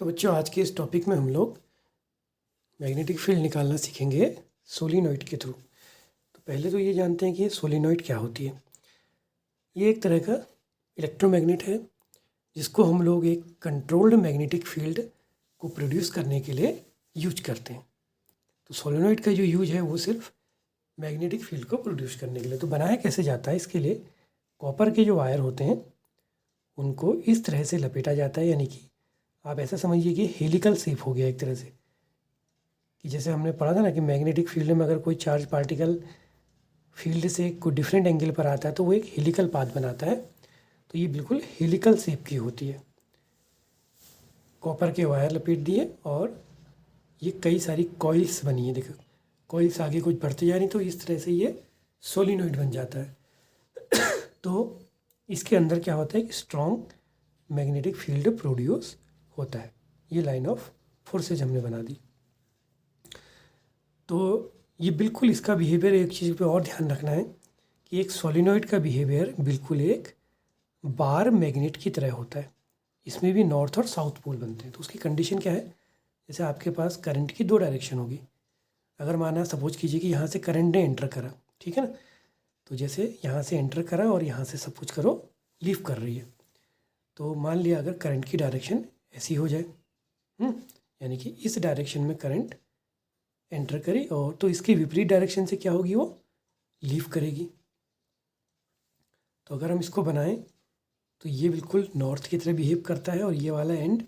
तो बच्चों आज के इस टॉपिक में हम लोग मैग्नेटिक फील्ड निकालना सीखेंगे सोलिनॉइड के थ्रू। तो पहले तो ये जानते हैं कि सोलिनॉइड क्या होती है। ये एक तरह का इलेक्ट्रोमैग्नेट है जिसको हम लोग एक कंट्रोल्ड मैग्नेटिक फील्ड को प्रोड्यूस करने के लिए यूज करते हैं। तो सोलिनॉइड का जो यूज है वो सिर्फ मैग्नेटिक फील्ड को प्रोड्यूस करने के लिए। तो बनाया कैसे जाता है, इसके लिए कॉपर के जो वायर होते हैं उनको इस तरह से लपेटा जाता है, यानी कि आप ऐसा समझिए कि हेलिकल शेप हो गया एक तरह से, कि जैसे हमने पढ़ा था ना कि मैग्नेटिक फील्ड में अगर कोई चार्ज पार्टिकल फील्ड से कोई डिफरेंट एंगल पर आता है तो वो एक हेलिकल पाथ बनाता है। तो ये बिल्कुल हेलिकल शेप की होती है। कॉपर के वायर लपेट दिए और ये कई सारी कॉइल्स बनी है। देखो कॉइल्स आगे कुछ बढ़ती जा रही, तो इस तरह से ये सोलिनॉइड बन जाता है। तो इसके अंदर क्या होता है कि स्ट्रॉन्ग मैग्नेटिक फील्ड प्रोड्यूस होता है। ये लाइन ऑफ फोर्सेज हमने बना दी। तो ये बिल्कुल इसका बिहेवियर, एक चीज़ पे और ध्यान रखना है कि एक सोलिनॉइड का बिहेवियर बिल्कुल एक बार मैग्नेट की तरह होता है। इसमें भी नॉर्थ और साउथ पोल बनते हैं। तो उसकी कंडीशन क्या है, जैसे आपके पास करंट की दो डायरेक्शन होगी। अगर माना सपोज कीजिए कि यहाँ से करंट ने एंटर करा, ठीक है ना, तो जैसे यहाँ से एंटर करा और यहाँ से सपोज करो लीव कर रही है। तो मान लिया अगर करंट की डायरेक्शन ऐसी हो जाए, यानी कि इस डायरेक्शन में करंट एंटर करी, और तो इसके विपरीत डायरेक्शन से क्या होगी, वो लीव करेगी। तो अगर हम इसको बनाएं तो ये बिल्कुल नॉर्थ की तरह बिहेव करता है और ये वाला एंड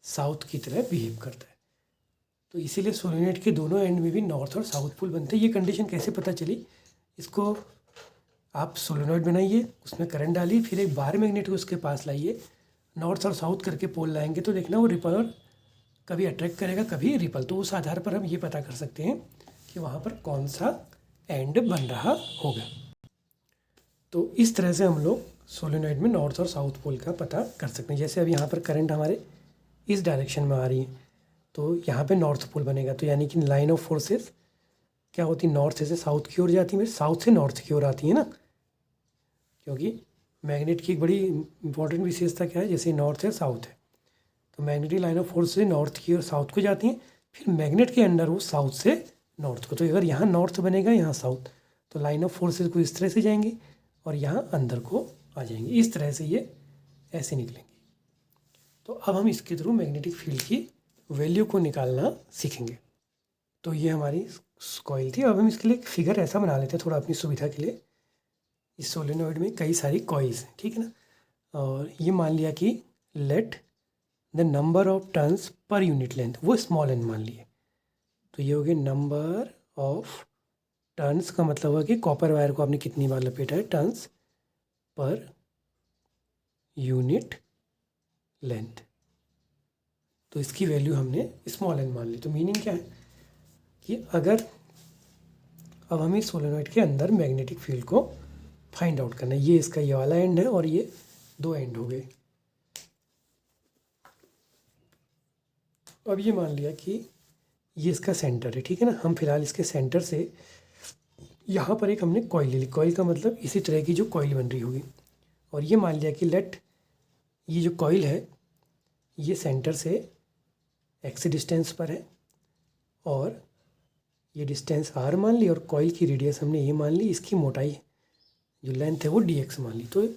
साउथ की तरह बिहेव करता है। तो इसीलिए सोलिनॉइड के दोनों एंड में भी नॉर्थ और साउथ पोल बनते हैं। ये कंडीशन कैसे पता चली, इसको आप सोलिनॉइड बनाइए, उसमें करंट डालिए, फिर एक बार मैग्नेट को उसके पास लाइए, नॉर्थ और साउथ करके पोल लाएंगे तो देखना वो रिपल कभी अट्रैक्ट करेगा कभी रिपल। तो उस आधार पर हम ये पता कर सकते हैं कि वहाँ पर कौन सा एंड बन रहा होगा। तो इस तरह से हम लोग सोलिनॉइड में नॉर्थ और साउथ पोल का पता कर सकते हैं। जैसे अब यहाँ पर करंट हमारे इस डायरेक्शन में आ रही है तो यहाँ पे नॉर्थ पोल बनेगा। तो यानी कि लाइन ऑफ फोर्सेस क्या होती है, नॉर्थ से साउथ की ओर जाती है, साउथ से नॉर्थ की ओर आती है ना, क्योंकि मैग्नेट की एक बड़ी इंपॉर्टेंट विशेषता क्या है, जैसे नॉर्थ है साउथ है तो मैग्नेटिक लाइन ऑफ फोर्स से नॉर्थ की और साउथ को जाती हैं, फिर मैग्नेट के अंडर वो साउथ से नॉर्थ को। तो अगर यहाँ नॉर्थ बनेगा यहाँ साउथ, तो लाइन ऑफ फोर्सेज को इस तरह से जाएंगे और यहाँ अंदर को आ जाएंगे। इस तरह से ये ऐसे निकलेंगे। तो अब हम इसके थ्रू मैग्नेटिक फील्ड की वैल्यू को निकालना सीखेंगे। तो ये हमारी कॉइल थी। अब हम इसके लिए एक फिगर ऐसा बना लेते हैं थोड़ा अपनी सुविधा के लिए। इस सोलेनॉइड में कई सारी कॉइल्स हैं, ठीक है ना, और ये मान लिया कि let the number of turns per unit length, वो स्मॉल एन मान लिए। तो ये हो गया नंबर ऑफ टर्न्स, का मतलब हुआ कि कॉपर वायर को आपने कितनी बार लपेटा है, टर्न्स पर यूनिट लेंथ। तो इसकी वैल्यू हमने स्मॉल एन मान ली। तो मीनिंग क्या है कि अगर अब हमें सोलेनॉइड के अंदर मैग्नेटिक फील्ड को फाइंड आउट करना है, ये इसका ये वाला एंड है और ये दो एंड हो गए। अब ये मान लिया कि ये इसका सेंटर है, ठीक है ना। हम फिलहाल इसके सेंटर से यहाँ पर एक हमने कॉइल ले ली। कॉइल का मतलब इसी तरह की जो कॉइल बन रही होगी, और ये मान लिया कि लेट ये जो कॉइल है ये सेंटर से एक्स डिस्टेंस पर है और ये डिस्टेंस आर मान ली, और कॉइल की रेडियस हमने ये मान ली, इसकी मोटाई जो लेंथ है वो डी एक्स मान ली। तो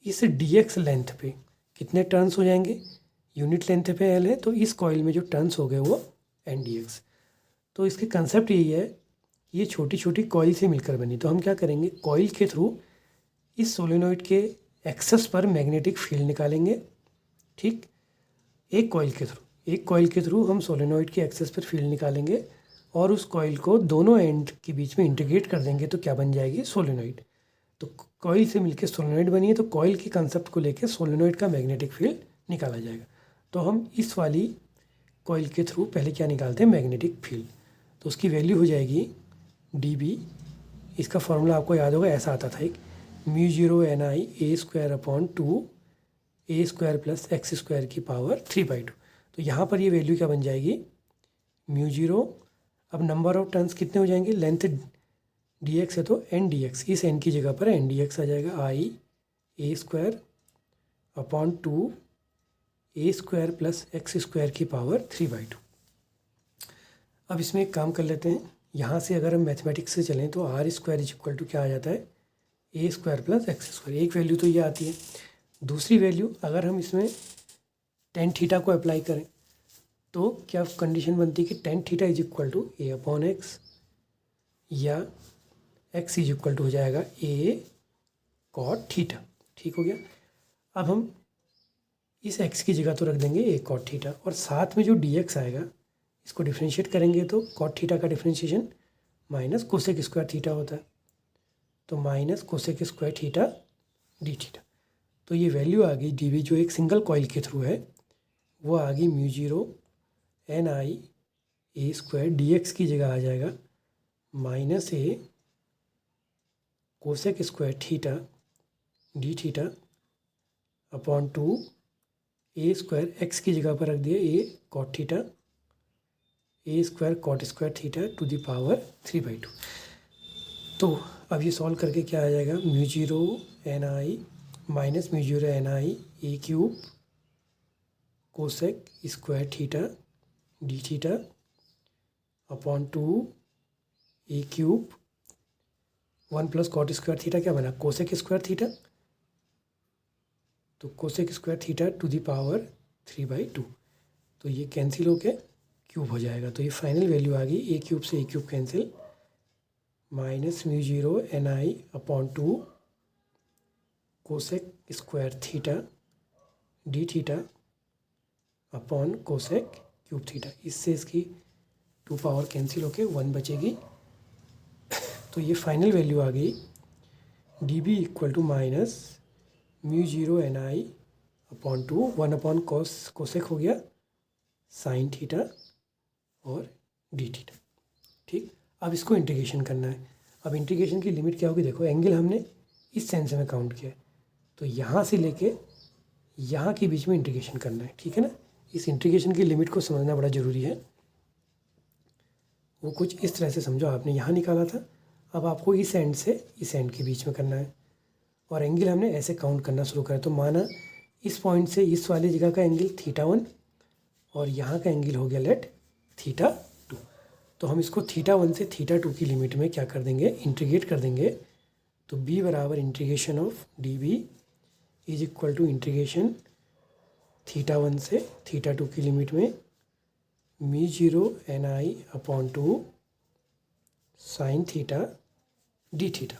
इस डी एक्स लेंथ पे कितने टर्न्स हो जाएंगे, यूनिट लेंथ पे एल है तो इस कॉइल में जो टर्न्स हो गए वो एन डी एक्स। तो इसके कंसेप्ट यही है, ये छोटी छोटी कॉइल से मिलकर बनी। तो हम क्या करेंगे, कॉइल के थ्रू इस सोलेनॉइड के एक्सेस पर मैग्नेटिक फील्ड निकालेंगे, ठीक। एक कॉइल के थ्रू हम सोलेनॉइड के एक्सेस पर फील्ड निकालेंगे और उस कॉइल को दोनों एंड के बीच में इंटीग्रेट कर देंगे तो क्या बन जाएगी, सोलेनॉइड। तो कॉइल से मिलकर सोलेनॉइड बनी है, तो कॉइल के कंसेप्ट को लेकर सोलेनॉइड का मैग्नेटिक फील्ड निकाला जाएगा। तो हम इस वाली कॉइल के थ्रू पहले क्या निकालते हैं, मैग्नेटिक फील्ड। तो उसकी वैल्यू हो जाएगी डी बी। इसका फॉर्मूला आपको याद होगा, ऐसा आता था एक, μ0 NI a² / 2 a² + x² की पावर 3/2। तो यहाँ पर ये वैल्यू क्या बन जाएगी, μ0। अब नंबर ऑफ टर्न्स कितने हो जाएंगे, लेंथ डी एक्स है तो एन डी एक्स, इस एन की जगह पर एन डी एक्स आ जाएगा, I a² / 2 a square plus X square की पावर 3/2। अब इसमें एक काम कर लेते हैं, यहाँ से अगर हम मैथमेटिक्स से चलें तो R square is equal to क्या आ जाता है, A square plus X square. एक वैल्यू तो ये आती है। दूसरी वैल्यू अगर हम इसमें टेन थीटा को अप्लाई करें तो क्या कंडीशन बनती है कि tan theta is equal to A upon X, या एक्स इज इक्वल टू हो जाएगा ए कॉट थीटा। ठीक हो गया। अब हम इस एक्स की जगह तो रख देंगे ए कॉट थीटा, और साथ में जो डी एक्स आएगा इसको डिफ्रेंशिएट करेंगे तो कॉट थीटा का differentiation minus cosec square theta होता है, तो minus cosec square theta d theta. तो ये वैल्यू आ गई डी वी, जो एक सिंगल कॉइल के थ्रू है, वो आ गई mu zero N i a square d x की जगह आ जाएगा minus a cosec square theta d theta upon 2 a square x की जगह पर रख दिया a cot theta a square cot square theta to the power 3/2। तो अब ये सॉल्व करके क्या आ जाएगा, mu zero N i minus mu zero N i a cube cosec square theta d theta upon 2 a cube 1 plus cot square theta क्या बना, cosec square theta, तो cosec square theta to the power 3/2। तो ये cancel होके cube हो जाएगा। तो ये फाइनल वैल्यू आ गई, ए क्यूब से a cube cancel, minus mu zero N I upon 2 cosec square theta d theta upon cosec cube theta. इससे इसकी 2 पावर कैंसिल होके 1 बचेगी। तो ये फाइनल वैल्यू आ गई D B equal to minus mu zero N I upon 2 1 upon cosec हो गया साइन थीटा और डी थीटा। ठीक, अब इसको इंटीग्रेशन करना है। अब इंटीग्रेशन की लिमिट क्या होगी, देखो एंगल हमने इस सेंस में काउंट किया है, तो यहाँ से लेके यहाँ के बीच में इंटीग्रेशन करना है। ठीक है ना, इस इंटीग्रेशन की लिमिट को समझना बड़ा ज़रूरी है। वो कुछ इस तरह से समझो, आपने यहाँ निकाला था, अब आपको इस एंड से इस एंड के बीच में करना है, और एंगल हमने ऐसे काउंट करना शुरू करा। तो माना इस पॉइंट से इस वाली जगह का एंगल θ1 और यहाँ का एंगल हो गया लेट θ2। तो हम इसको θ1 से θ2 की लिमिट में क्या कर देंगे, इंटीग्रेट कर देंगे। तो b बराबर integration of d b is equal to integration θ1 से θ2 की लिमिट में म्यू जीरो एन आई upon 2 sine theta d theta.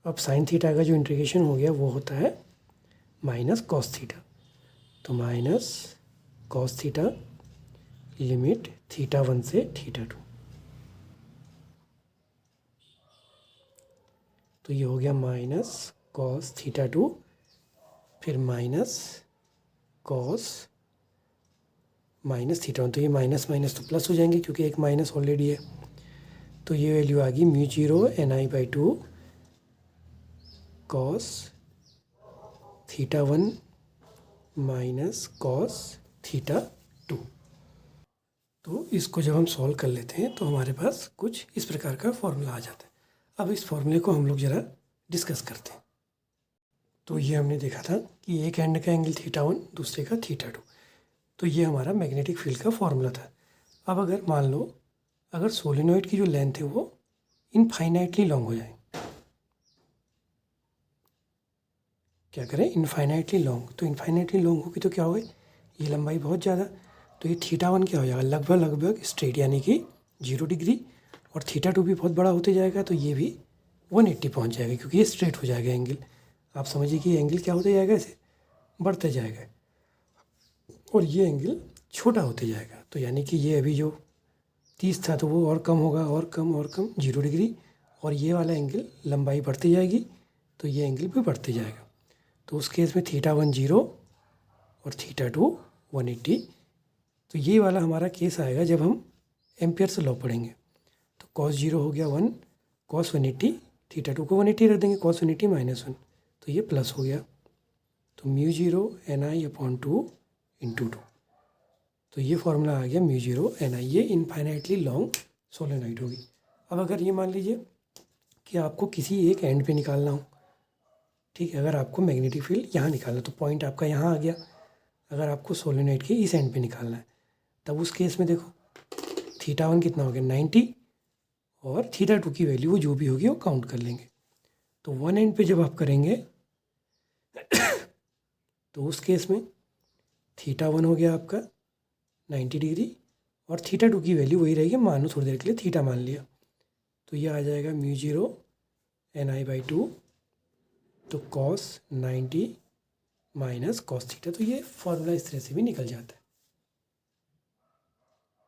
अब साइन थीटा का जो इंटीग्रेशन हो गया वो होता है माइनस कॉस थीटा। तो माइनस कॉस थीटा लिमिट θ1 से θ2। तो ये हो गया माइनस कॉस θ2, फिर माइनस कॉस माइनस θ1। तो ये माइनस माइनस तो प्लस हो जाएंगे क्योंकि एक माइनस ऑलरेडी है। तो ये वैल्यू आ गई mu zero N i by 2 cos θ1 minus cos θ2। तो इसको जब हम सॉल्व कर लेते हैं तो हमारे पास कुछ इस प्रकार का फॉर्मूला आ जाता है। अब इस फॉर्मूले को हम लोग ज़रा डिस्कस करते हैं। तो ये हमने देखा था कि एक एंड का एंगल θ1 दूसरे का θ2। तो ये हमारा मैग्नेटिक फील्ड का फॉर्मूला था। अब अगर मान लो अगर सोलेनोइड की जो लेंथ है वो इनफाइनाइटली लॉन्ग हो जाए, क्या करें, इनफाइनाइटली लॉन्ग। तो इनफाइनाइटली लॉन्ग होगी तो क्या होगा, ये लंबाई बहुत ज़्यादा, तो ये θ1 क्या हो जाएगा, लगभग स्ट्रेट यानी कि 0 डिग्री, और θ2 भी बहुत बड़ा होते जाएगा, तो ये भी 180 पहुंच जाएगा क्योंकि ये स्ट्रेट हो जाएगा एंगल। आप समझिए कि एंगल क्या होते जाएगा, ऐसे बढ़ते जाएगा, और ये एंगल छोटा होते जाएगा। तो यानी कि ये अभी जो 30 था तो वो और कम होगा, और कम 0 डिग्री, और ये वाला एंगल लंबाई बढ़ती जाएगी तो ये एंगल भी बढ़ते जाएगा। तो उस केस में θ1 0 और θ2 180। तो ये वाला हमारा केस आएगा जब हम एम्पियर से लॉ पढ़ेंगे। तो कॉस 0 हो गया 1, कॉस 180, थीटा 2 को 180 रख देंगे, कॉस 180 -1, तो ये प्लस हो गया। तो म्यू 0 ni/2 × 2, तो ये फॉर्मूला आ गया म्यू 0 ni। ये इनफाइनाइटली लॉन्ग सोलेनॉइड होगी। अब अगर ये मान लीजिए कि आपको किसी एक एंड पे निकालना हो, ठीक है, अगर आपको मैग्नेटिक फील्ड यहाँ निकालना, तो पॉइंट आपका यहाँ आ गया। अगर आपको सोलेनॉइड के इस एंड पे निकालना है, तब उस केस में देखो थीटा 1 कितना हो गया 90, और थीटा 2 की वैल्यू वो जो भी होगी वो काउंट कर लेंगे। तो वन एंड पे जब आप करेंगे तो उस केस में थीटा 1 हो गया आपका 90 डिग्री, और थीटा 2 की वैल्यू वही रहेगी, मानो थोड़ी देर के लिए थीटा मान लिया, तो ये आ जाएगा म्यू 0 ni/2, तो कॉस 90 माइनस कॉस थीटा। तो ये फॉर्मूला इस तरह से भी निकल जाता है।